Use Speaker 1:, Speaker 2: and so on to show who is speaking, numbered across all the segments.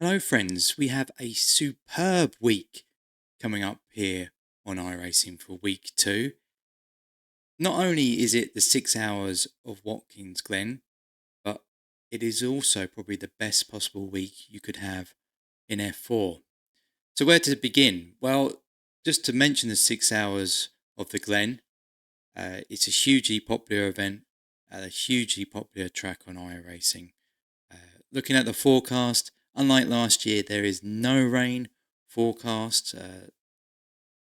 Speaker 1: Hello, friends. We have a superb week coming up here on iRacing for week two. Not only is it the 6 hours of Watkins Glen, but it is also probably the best possible week you could have in F4. So, where to begin? Well, just to mention the 6 hours of the Glen, it's a hugely popular event at a hugely popular track on iRacing. Looking at the forecast, unlike last year, there is no rain forecast,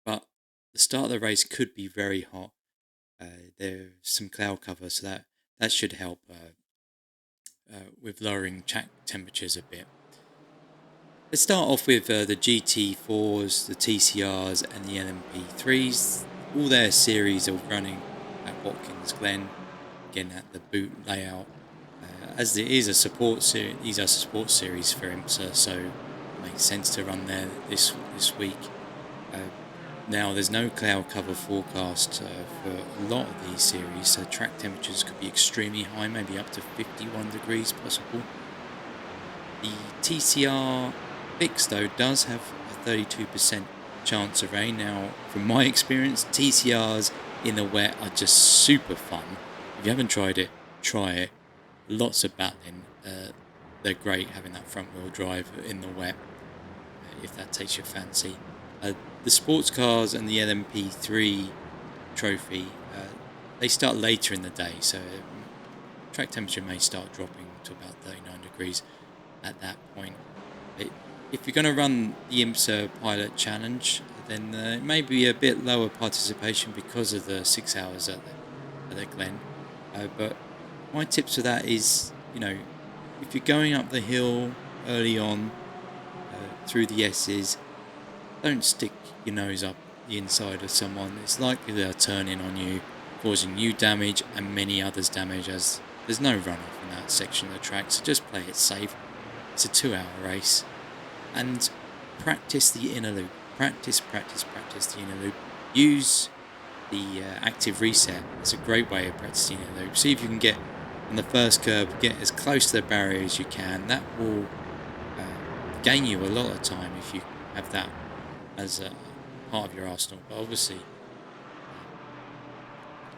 Speaker 1: but the start of the race could be very hot. There's some cloud cover, so that should help with lowering track temperatures a bit. Let's start off with the GT4s, the TCRs, and the LMP3s. All their series are running at Watkins Glen, again at the boot layout. As it is a support series, these are support series for IMSA, so it makes sense to run there this week. Now there's no cloud cover forecast for a lot of these series, so track temperatures could be extremely high, maybe up to 51 degrees possible. The TCR fix though does have a 32% chance of rain. Now, from my experience, TCRs in the wet are just super fun. If you haven't tried it, try it. Lots of battling. They're great having that front wheel drive in the wet, if that takes your fancy. The sports cars and the LMP3 trophy, they start later in the day, so track temperature may start dropping to about 39 degrees at that point. If you're going to run the IMSA Pilot Challenge, then it may be a bit lower participation because of the 6 hours at the Glen. But my tips for that is, if you're going up the hill early on through the S's, don't stick your nose up the inside of someone. It's likely they'll turn in on you, causing you damage and many others damage, as there's no runoff in that section of the track, so just play it safe. It's a 2-hour race. And practice the inner loop. Practice the inner loop. Use the active reset. It's a great way of practicing the inner loop. See if you can get on the first curb, get as close to the barrier as you can. That will gain you a lot of time if you have that as a part of your arsenal. But obviously,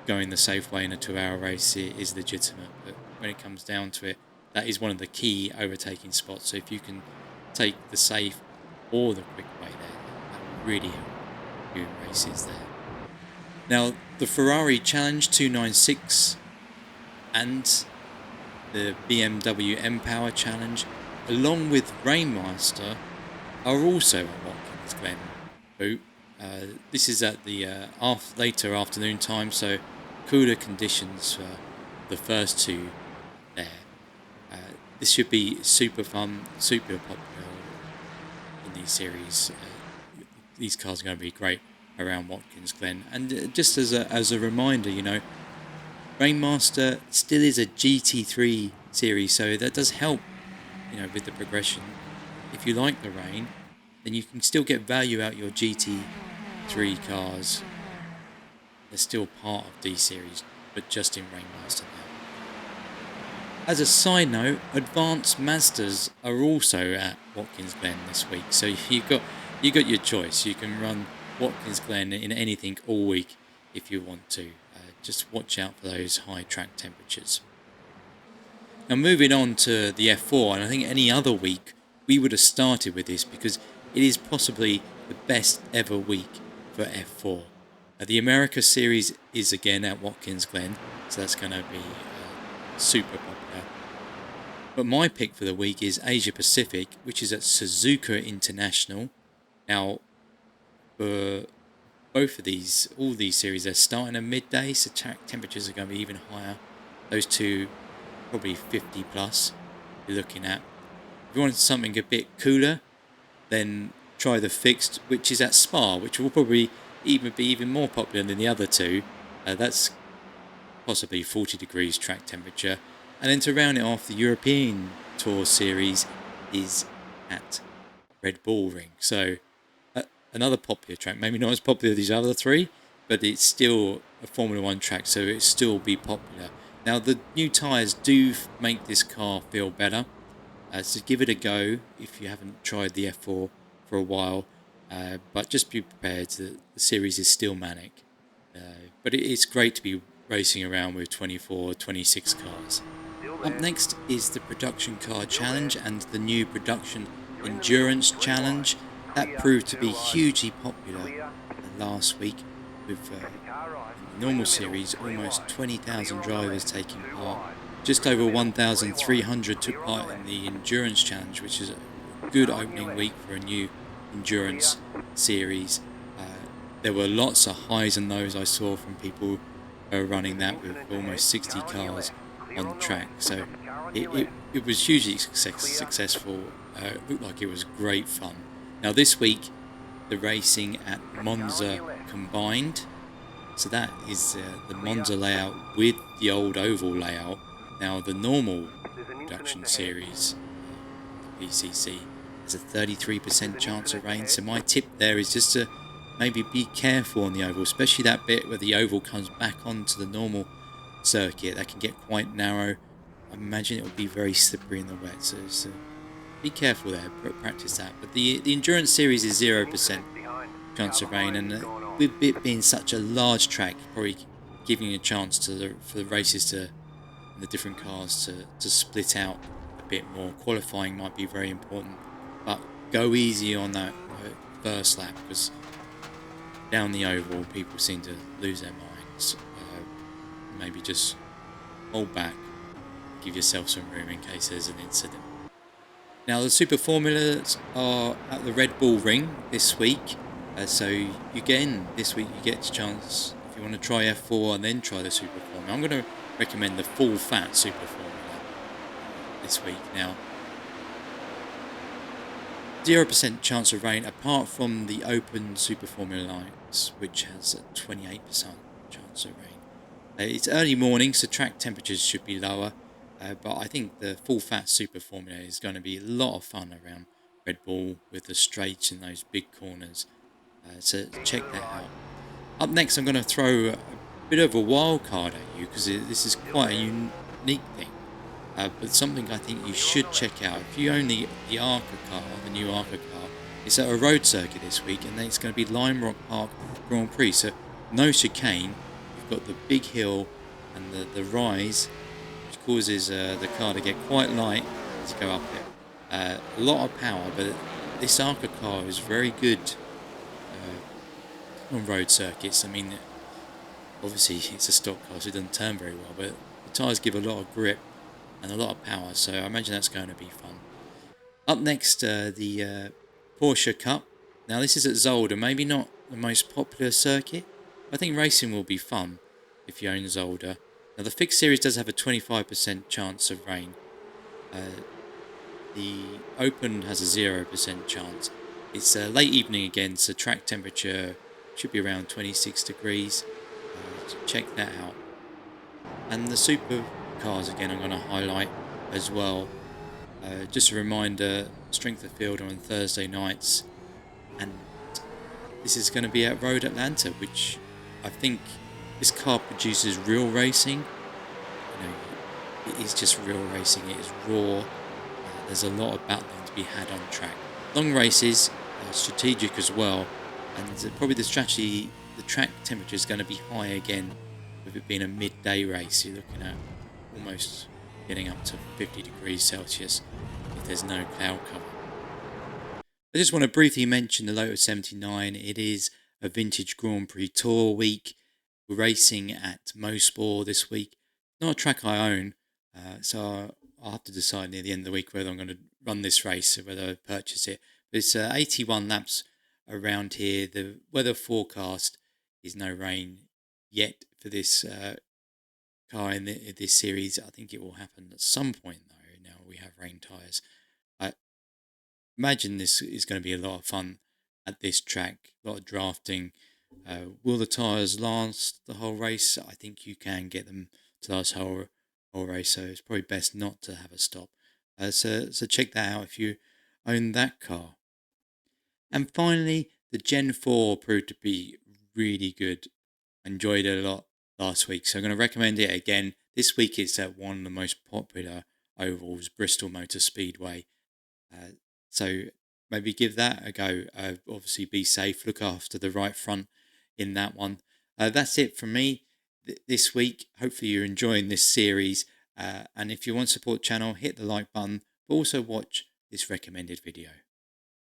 Speaker 1: going the safe way in a 2-hour race is legitimate. But when it comes down to it, that is one of the key overtaking spots. So if you can take the safe or the quick way there, that will really help you in races there. Now, the Ferrari Challenge 296 and the BMW M-Power Challenge, along with Rainmaster, are also at Watkins Glen boot. This is at the later afternoon time, so cooler conditions for the first two there. This should be super fun, super popular in these series. These cars are going to be great around Watkins Glen. And just as a reminder, Rainmaster still is a GT3 series, so that does help, with the progression. If you like the rain, then you can still get value out your GT3 cars. They're still part of D series, but just in Rainmaster now. As a side note, Advanced Mazdas are also at Watkins Glen this week, so you got your choice. You can run Watkins Glen in anything all week if you want to. Just watch out for those high track temperatures. Now, moving on to the F4, and I think any other week we would have started with this because it is possibly the best ever week for F4. The America Series is again at Watkins Glen, so that's going to be super popular. But my pick for the week is Asia Pacific, which is at Suzuka International. Now, for both of all these series, they're starting at midday, so track temperatures are going to be even higher. Those two, probably 50 plus, you're looking at. If you wanted something a bit cooler, then try the fixed, which is at Spa, which will probably be even more popular than the other two. That's possibly 40 degrees track temperature. And then to round it off, the European Tour Series is at Red Bull Ring. So another popular track, maybe not as popular as these other three, but it's still a Formula 1 track, so it'll still be popular. Now, the new tyres do make this car feel better. So give it a go if you haven't tried the F4 for a while. But just be prepared. The series is still manic. But it's great to be racing around with 24, 26 cars. Up next is the Production Car Challenge and the new Production Endurance Challenge. That proved to be hugely popular last week with in the normal series almost 20,000 drivers taking part. Just over 1,300 took part in the Endurance Challenge, which is a good opening week for a new endurance series. There were lots of highs and lows I saw from people running that with almost 60 cars on the track. So it was hugely successful. It looked like it was great fun. Now, this week, the racing at Monza combined. So that is the Monza layout with the old oval layout. Now, the normal production series on the PCC has a 33% chance of rain. So my tip there is just to maybe be careful on the oval, especially that bit where the oval comes back onto the normal circuit. That can get quite narrow. I imagine it will be very slippery in the wet. So be careful there. Practice that. But the endurance series is 0% chance of rain, and with it being such a large track, probably giving a chance for the races to and the different cars to split out a bit more. Qualifying might be very important, but go easy on that first lap because down the oval, people seem to lose their minds. Maybe just hold back, give yourself some room in case there's an incident. Now, the Super Formulas are at the Red Bull Ring this week. So again, this week you get a chance, if you want to try F4 and then try the Super Formula. I'm going to recommend the full fat Super Formula this week. Now, 0% chance of rain apart from the open Super Formula lines, which has a 28% chance of rain. It's early morning, so track temperatures should be lower. But I think the full fat Super Formula is going to be a lot of fun around Red Bull with the straights and those big corners. So check that out. Up next, I'm going to throw a bit of a wild card at you because this is quite a unique thing. But something I think you should check out. If you own the ARCA car, the new ARCA car, it's at a road circuit this week, and then it's going to be Lime Rock Park Grand Prix. So no chicane. You've got the big hill and the rise, which causes the car to get quite light as you go up it. A lot of power, but this ARCA car is very good on road circuits. I mean, obviously it's a stock car, so it doesn't turn very well, but the tyres give a lot of grip and a lot of power, so I imagine that's going to be fun. Up next, the Porsche Cup. Now, this is at Zolder, maybe not the most popular circuit. I think racing will be fun if you own Zolder. Now, the fixed series does have a 25% chance of rain. The Open has a 0% chance. It's late evening again, so track temperature should be around 26 degrees. Check that out. And the supercars again, I'm going to highlight as well. Just a reminder, strength of field on Thursday nights, and this is going to be at Road Atlanta, which I think this car produces real racing. You know, it is just real racing. It is raw. There's a lot of battling to be had on track. Long races, strategic as well, and probably the track temperature is going to be high again, with it being a midday race. You're looking at almost getting up to 50 degrees Celsius if there's no cloud cover. I just want to briefly mention the Lotus 79. It is a vintage Grand Prix Tour week. We're racing at Mosport this week. Not a track I own, so I'll have to decide near the end of the week whether I'm going to run this race or whether I purchase it. But it's 81 laps around here. The weather forecast is no rain yet for this car in this series. I think it will happen at some point though. Now we have rain tyres. I imagine this is going to be a lot of fun at this track. A lot of drafting. Will the tyres last the whole race? I think you can get them to last whole race, so it's probably best not to have a stop. So check that out if you own that car. And finally, the Gen 4 proved to be really good. Enjoyed it a lot last week, so I'm going to recommend it again. This week it's at one of the most popular ovals, Bristol Motor Speedway. So maybe give that a go. Obviously, be safe, look after the right front in that one. That's it from me this week. Hopefully, you're enjoying this series. And if you want to support the channel, hit the like button, but also watch this recommended video.